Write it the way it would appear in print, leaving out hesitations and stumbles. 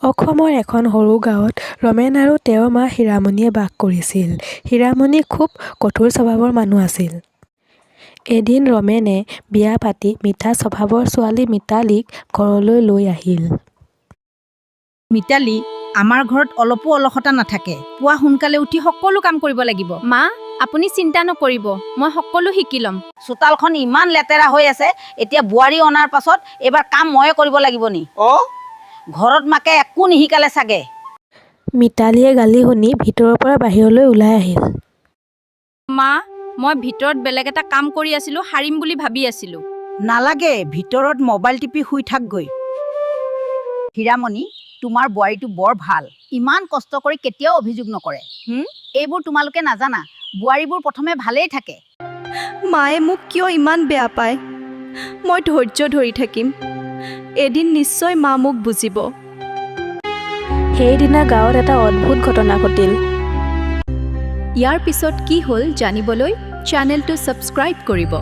অসমৰ এখন সৰু গাঁৱত ৰমেন আৰু তেওঁৰ মা হীৰামণিয়ে বাস কৰিছিল। হীৰামণি খুব কঠোৰ স্বভাৱৰ মানুহ আছিল। এদিন ৰমেনে বিয়া পাতি মিঠা স্বভাৱৰ ছোৱালী মিতালীক ঘৰলৈ লৈ আহিল। মিতালী, আমাৰ ঘৰত অলপো অলসতা নাথাকে। পুৱা সোনকালে উঠি সকলো কাম কৰিব লাগিব। মা, আপুনি চিন্তা নকৰিব, মই সকলো শিকি ল'ম। চোতালখন ইমান লেতেৰা হৈ আছে, এতিয়া বোৱাৰী অনাৰ পাছত এইবাৰ কাম ময়ে কৰিব লাগিব নি? ঘৰত মাকে একো নিশিকালে চাগে। মিতালীয়ে গালি শুনি ভিতৰৰ পৰা বাহিৰলৈ ওলাই আহিল। মা, মই ভিতৰত বেলেগ এটা কাম কৰি আছিলোঁ, সাৰিম বুলি ভাবি আছিলোঁ। নালাগে, ভিতৰত মোবাইল টিপি শুই থাকগৈ। হীৰামণি, তোমাৰ বোৱাৰীটো বৰ ভাল। ইমান কষ্ট কৰি কেতিয়াও অভিযোগ নকৰে। এইবোৰ তোমালোকে নাজানা, বোৱাৰীবোৰ প্ৰথমে ভালেই থাকে। মায়ে মোক কিয় ইমান বেয়া পায়? মই ধৈৰ্য ধৰি থাকিম। এদিন নিশ্চয় মা মোক বুজিব। সেইদিনা গাঁৱত এটা অদ্ভুত ঘটনা ঘটিল। ইয়াৰ পিছত কি হ'ল জানিবলৈ চেনেলটো ছাবস্ক্ৰাইব কৰিব।